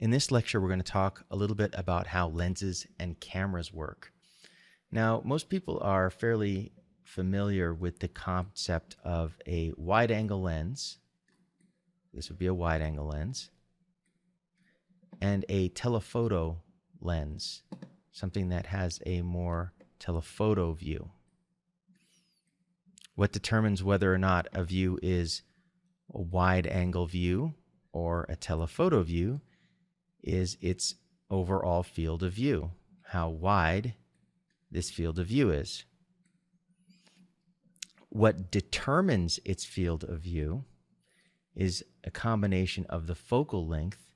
In this lecture, we're going to talk a little bit about how lenses and cameras work. Now, most people are fairly familiar with the concept of a wide-angle lens. This would be a wide-angle lens. And a telephoto lens, something that has a more telephoto view. What determines whether or not a view is a wide-angle view or a telephoto view is its overall field of view, how wide this field of view is. What determines its field of view is a combination of the focal length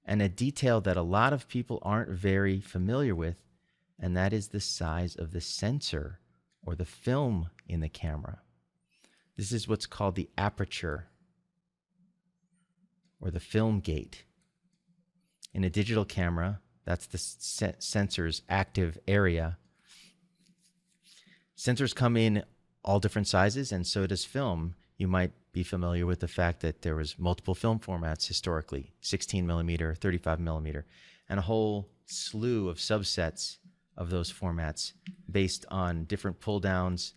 and a detail that a lot of people aren't very familiar with, and that is the size of the sensor or the film in the camera. This is what's called the aperture or the film gate. In a digital camera, that's the sensor's active area. Sensors come in all different sizes, and so does film. You might be familiar with the fact that there was multiple film formats historically, 16 millimeter, 35 millimeter, and a whole slew of subsets of those formats based on different pull downs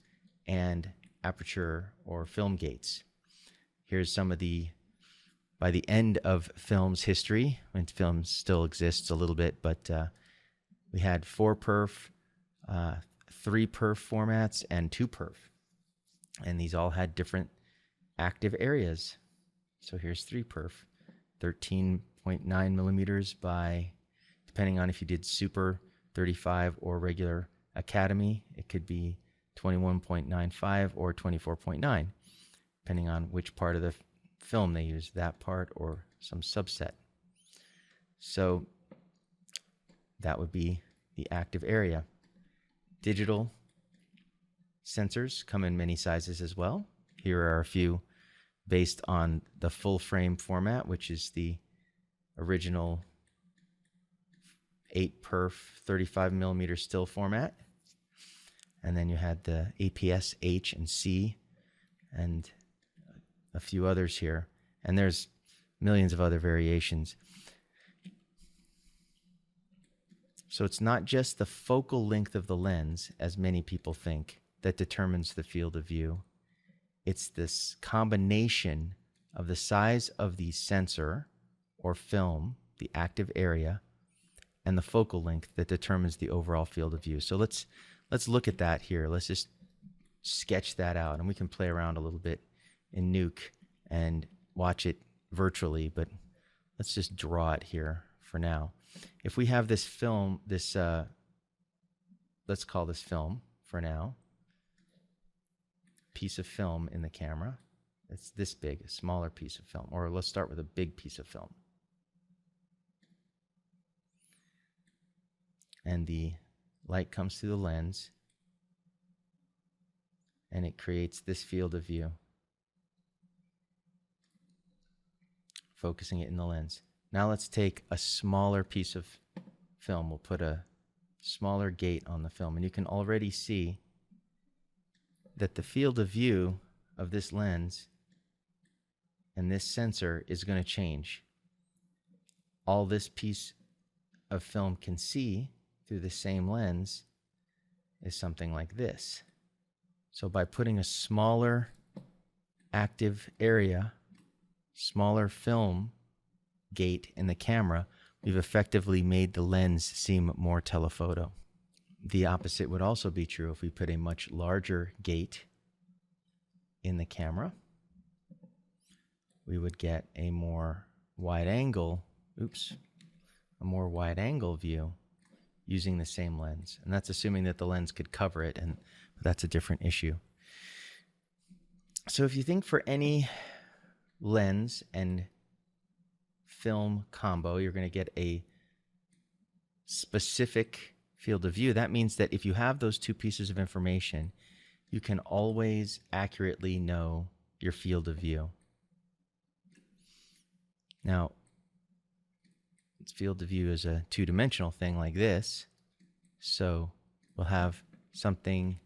and aperture or film gates. Here's some of the, by the end of film's history, when film still exists a little bit, but we had 4-perf, 3-perf formats, and 2-perf. And these all had different active areas. So here's 3-perf, 13.9 millimeters by, depending on if you did Super 35 or regular Academy, it could be 21.95 or 24.9, depending on which part of the film they use, that part or some subset. So that would be the active area. Digital sensors come in many sizes as well. Here are a few based on the full frame format, which is the original 8-perf 35 millimeter still format. And then you had the APS H and C and a few others here. And there's millions of other variations. So it's not just the focal length of the lens, as many people think, that determines the field of view. It's this combination of the size of the sensor or film, the active area, and the focal length that determines the overall field of view. So let's look at that here. Let's just sketch that out, and we can play around a little bit in Nuke and watch it virtually, but let's just draw it here for now. If we have this film, this let's call this film for now, piece of film in the camera. It's this big, a smaller piece of film, or let's start with a big piece of film. And the light comes through the lens, and it creates this field of view, focusing it in the lens. Now let's take a smaller piece of film. We'll put a smaller gate on the film, and you can already see that the field of view of this lens and this sensor is going to change. All this piece of film can see through the same lens is something like this. So by putting a smaller active area, smaller film gate in the camera, we've effectively made the lens seem more telephoto. The opposite would also be true if we put a much larger gate in the camera. We would get a more wide angle, a more wide angle view using the same lens. And that's assuming that the lens could cover it, and that's a different issue. So if you think for any lens and film combo, you're going to get a specific field of view. That means that if you have those two pieces of information, you can always accurately know your field of view. Now, field of view is a two-dimensional thing like this, so we'll have something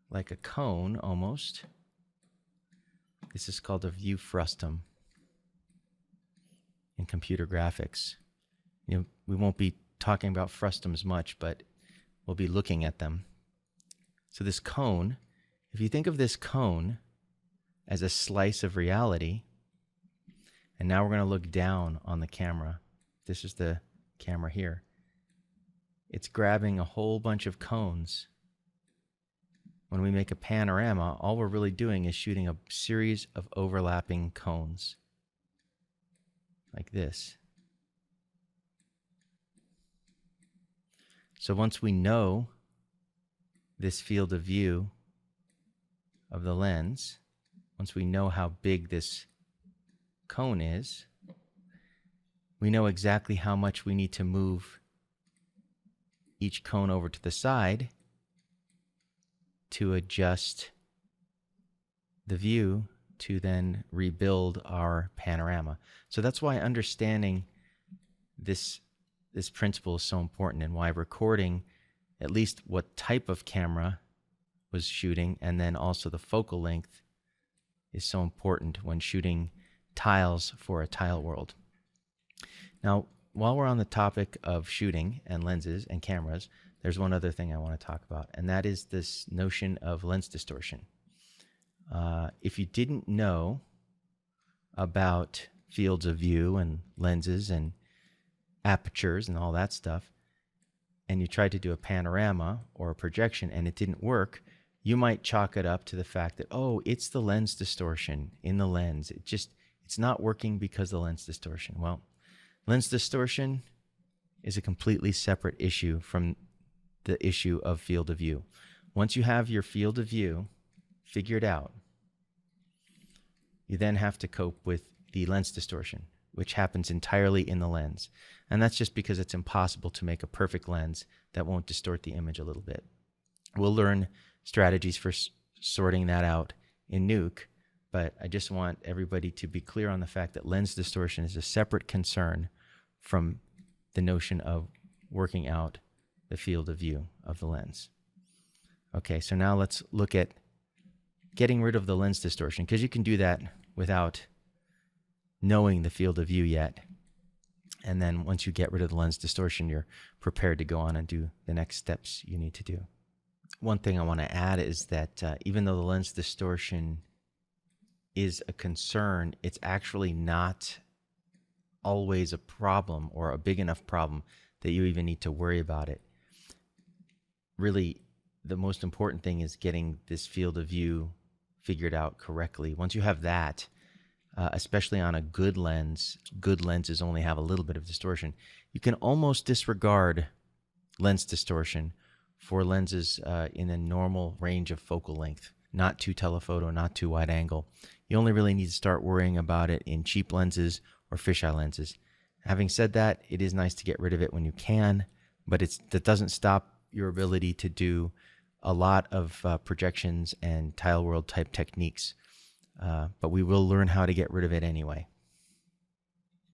like a cone almost. This is called a view frustum. In computer graphics. We won't be talking about frustums much, but we'll be looking at them. So this cone, if you think of this cone as a slice of reality, and now we're going to look down on the camera. This is the camera here. It's grabbing a whole bunch of cones. When we make a panorama, all we're really doing is shooting a series of overlapping cones, like this. So once we know this field of view of the lens, once we know how big this cone is, we know exactly how much we need to move each cone over to the side to adjust the view to then rebuild our panorama. So that's why understanding this principle is so important, and why recording at least what type of camera was shooting and then also the focal length is so important when shooting tiles for a tile world. Now, while we're on the topic of shooting and lenses and cameras, there's one other thing I want to talk about, and that is this notion of lens distortion. If you didn't know about fields of view and lenses and apertures and all that stuff, and you tried to do a panorama or a projection and it didn't work, you might chalk it up to the fact that, oh, it's the lens distortion in the lens. It's not working because of the lens distortion. Well, lens distortion is a completely separate issue from the issue of field of view. Once you have your field of view figured out, you then have to cope with the lens distortion, which happens entirely in the lens. And that's just because it's impossible to make a perfect lens that won't distort the image a little bit. We'll learn strategies for sorting that out in Nuke, but I just want everybody to be clear on the fact that lens distortion is a separate concern from the notion of working out the field of view of the lens. Okay, so now let's look at getting rid of the lens distortion, because you can do that without knowing the field of view yet. And then once you get rid of the lens distortion, you're prepared to go on and do the next steps you need to do. One thing I want to add is that even though the lens distortion is a concern, it's actually not always a problem or a big enough problem that you even need to worry about it. Really, the most important thing is getting this field of view figured out correctly. Once you have that, especially on a good lenses only have a little bit of distortion. You can almost disregard lens distortion for lenses in a normal range of focal length, not too telephoto, not too wide angle. You only really need to start worrying about it in cheap lenses or fisheye lenses. Having said that, it is nice to get rid of it when you can, but that doesn't stop your ability to do a lot of projections and tile world type techniques. But we will learn how to get rid of it anyway.